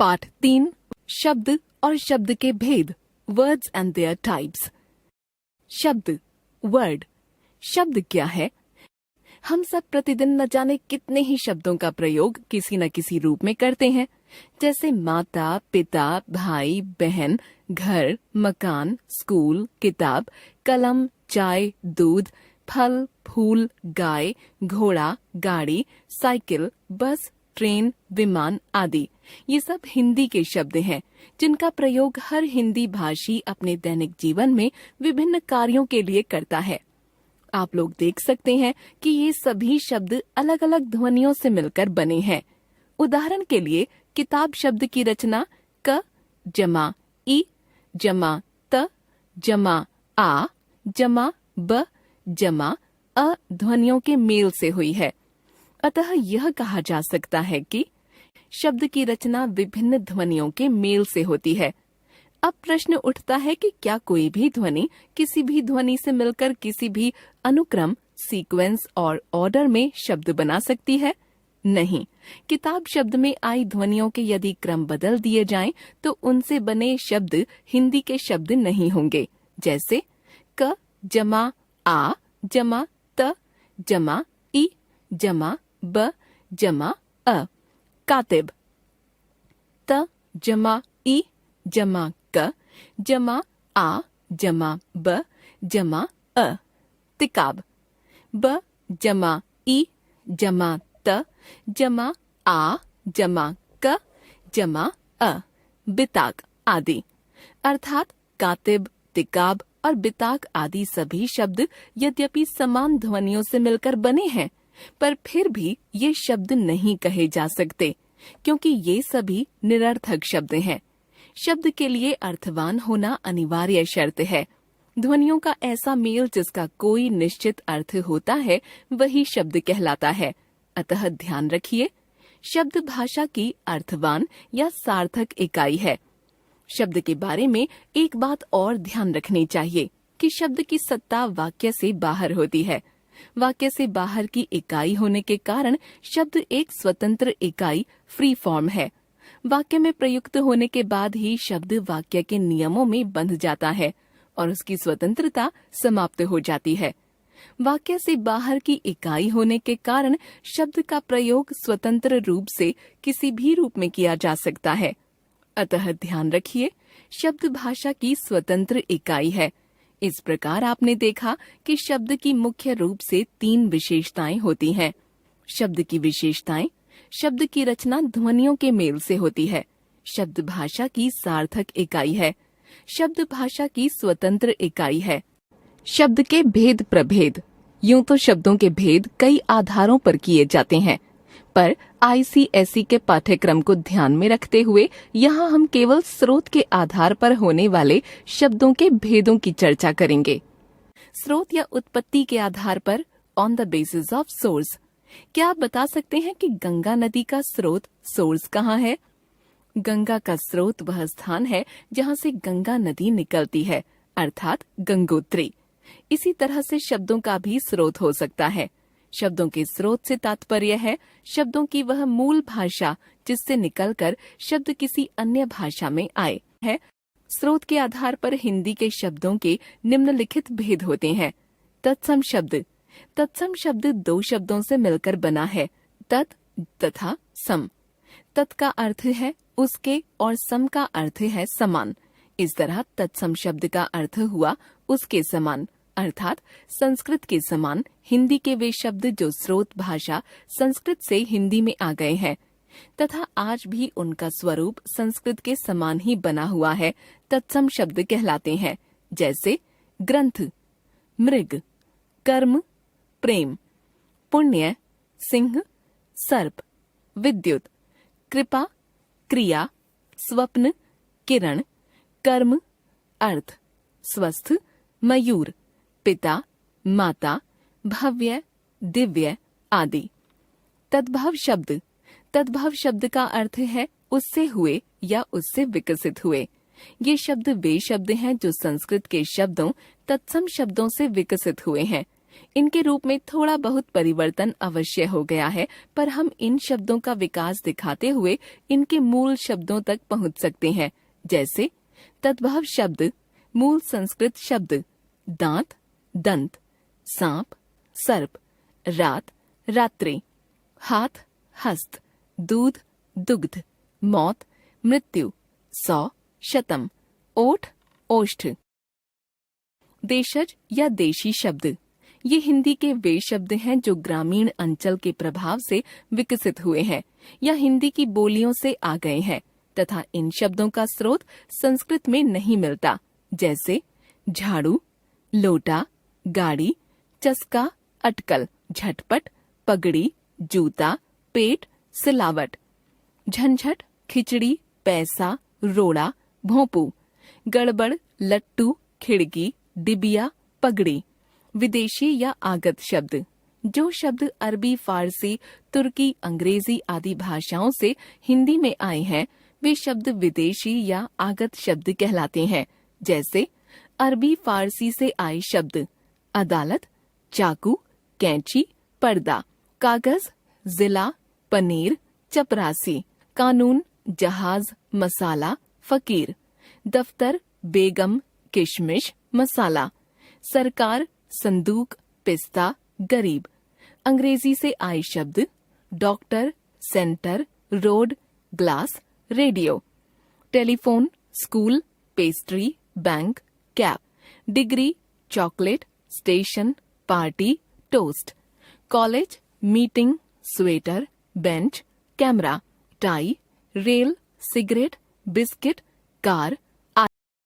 पाठ 3 शब्द और शब्द के भेद, वर्ड्स एंड देयर टाइप्स। शब्द, वर्ड। शब्द क्या है? हम सब प्रतिदिन न जाने कितने ही शब्दों का प्रयोग किसी न किसी रूप में करते हैं, जैसे माता, पिता, भाई, बहन, घर, मकान, स्कूल, किताब, कलम, चाय, दूध, फल, फूल, गाय, घोड़ा, गाड़ी, साइकिल, बस, ट्रेन, विमान आदि। ये सब हिंदी के शब्द हैं, जिनका प्रयोग हर हिंदी भाषी अपने दैनिक जीवन में विभिन्न कार्यों के लिए करता है। आप लोग देख सकते हैं कि ये सभी शब्द अलग अलग ध्वनियों से मिलकर बने हैं। उदाहरण के लिए किताब शब्द की रचना क जमा ई जमा त जमा आ जमा ब जमा अ ध्वनियों के मेल से हुई है। अतः यह कहा जा सकता है कि शब्द की रचना विभिन्न ध्वनियों के मेल से होती है। अब प्रश्न उठता है कि क्या कोई भी ध्वनि किसी भी ध्वनि से मिलकर किसी भी अनुक्रम, सीक्वेंस और ऑर्डर में शब्द बना सकती है? नहीं। किताब शब्द में आई ध्वनियों के यदि क्रम बदल दिए जाएं, तो उनसे बने शब्द हिंदी के शब्द नहीं होंगे, जैसे क जमा आ जमा त जमा ई जमा ब जमा अ। कातिब त जमा ई जमा क जमा आ जमा ब जमा अ। तिकाब ब जमा ई जमा त जमा आ जमा क जमा अ। बिताक आदि। अर्थात कातिब, तिकाब और बिताक आदि सभी शब्द यद्यपि समान ध्वनियों से मिलकर बने हैं, पर फिर भी ये शब्द नहीं कहे जा सकते, क्योंकि ये सभी निरर्थक शब्द हैं। शब्द के लिए अर्थवान होना अनिवार्य शर्त है। ध्वनियों का ऐसा मेल जिसका कोई निश्चित अर्थ होता है, वही शब्द कहलाता है। अतः ध्यान रखिए, शब्द भाषा की अर्थवान या सार्थक इकाई है। शब्द के बारे में एक बात और ध्यान रखनी चाहिए कि शब्द की सत्ता वाक्य से बाहर होती है। वाक्य से बाहर की इकाई होने के कारण शब्द एक स्वतंत्र इकाई, फ्री फॉर्म है। वाक्य में प्रयुक्त होने के बाद ही शब्द वाक्य के नियमों में बंध जाता है और उसकी स्वतंत्रता समाप्त हो जाती है। वाक्य से बाहर की इकाई होने के कारण शब्द का प्रयोग स्वतंत्र रूप से किसी भी रूप में किया जा सकता है। अतः ध्यान रखिए, शब्द भाषा की स्वतंत्र इकाई है। इस प्रकार आपने देखा कि शब्द की मुख्य रूप से 3 विशेषताएं होती हैं। शब्द की विशेषताएं: शब्द की रचना ध्वनियों के मेल से होती है। शब्द भाषा की सार्थक इकाई है। शब्द भाषा की स्वतंत्र इकाई है। शब्द के भेद प्रभेद। यूं तो शब्दों के भेद कई आधारों पर किए जाते हैं, पर आईसीएसई के पाठ्यक्रम को ध्यान में रखते हुए यहाँ हम केवल स्रोत के आधार पर होने वाले शब्दों के भेदों की चर्चा करेंगे। स्रोत या उत्पत्ति के आधार पर, on the basis of source. क्या आप बता सकते हैं कि गंगा नदी का स्रोत, सोर्स कहाँ है? गंगा का स्रोत वह स्थान है जहाँ से गंगा नदी निकलती है, अर्थात गंगोत्री। इसी तरह से शब्दों का भी स्रोत हो सकता है। शब्दों के स्रोत से तात्पर्य है शब्दों की वह मूल भाषा जिससे निकलकर शब्द किसी अन्य भाषा में आए है। स्रोत के आधार पर हिंदी के शब्दों के निम्नलिखित भेद होते हैं। तत्सम शब्द। तत्सम शब्द 2 शब्दों से मिलकर बना है, तत् तथा सम। तत् का अर्थ है उसके और सम का अर्थ है समान। इस तरह तत्सम शब्द का अर्थ हुआ उसके समान, अर्थात संस्कृत के समान हिंदी के वे शब्द जो स्रोत भाषा संस्कृत से हिंदी में आ गए हैं तथा आज भी उनका स्वरूप संस्कृत के समान ही बना हुआ है, तत्सम शब्द कहलाते हैं। जैसे ग्रंथ, मृग, कर्म, प्रेम, पुण्य, सिंह, सर्प, विद्युत, कृपा, क्रिया, स्वप्न, किरण, कर्म, अर्थ, स्वस्थ, मयूर, पिता, माता, भव्य, दिव्य आदि। तद्भव शब्द। तद्भव शब्द का अर्थ है उससे हुए या उससे विकसित हुए। ये शब्द वे शब्द हैं जो संस्कृत के शब्दों तत्सम शब्दों से विकसित हुए हैं। इनके रूप में थोड़ा बहुत परिवर्तन अवश्य हो गया है, पर हम इन शब्दों का विकास दिखाते हुए इनके मूल शब्दों तक पहुंच सकते हैं। जैसे तद्भव शब्द, मूल संस्कृत शब्द दांत, दंत, सांप, सर्प, रात, रात्रि, हाथ, हस्त, दूध, दुग्ध, मौत, मृत्यु, 100, शतम, ओठ, ओष्ठ। देशज या देशी शब्द, ये हिंदी के वे शब्द हैं जो ग्रामीण अंचल के प्रभाव से विकसित हुए हैं या हिंदी की बोलियों से आ गए हैं तथा इन शब्दों का स्रोत संस्कृत में नहीं मिलता। जैसे झाड़ू, लोटा, गाड़ी, चस्का, अटकल, झटपट, पगड़ी, जूता, पेट, सिलावट, झंझट, खिचड़ी, पैसा, रोड़ा, भोंपू, गड़बड़, लट्टू, खिड़की, डिबिया, पगड़ी। विदेशी या आगत शब्द, जो शब्द अरबी, फारसी, तुर्की, अंग्रेजी आदि भाषाओं से हिंदी में आए हैं, वे शब्द विदेशी या आगत शब्द कहलाते हैं। जैसे अरबी फारसी से आए शब्द अदालत, चाकू, कैंची, पर्दा, कागज, जिला, पनीर, चपरासी, कानून, जहाज, मसाला, फकीर, दफ्तर, बेगम, किशमिश, मसाला, सरकार, संदूक, पिस्ता, गरीब। अंग्रेजी से आए शब्द doctor, centre, road, glass, radio, telephone, school, pastry, bank, cap, degree, chocolate, station, party, toast, college, meeting, sweater, bench, camera, tie, rail, cigarette, biscuit, car,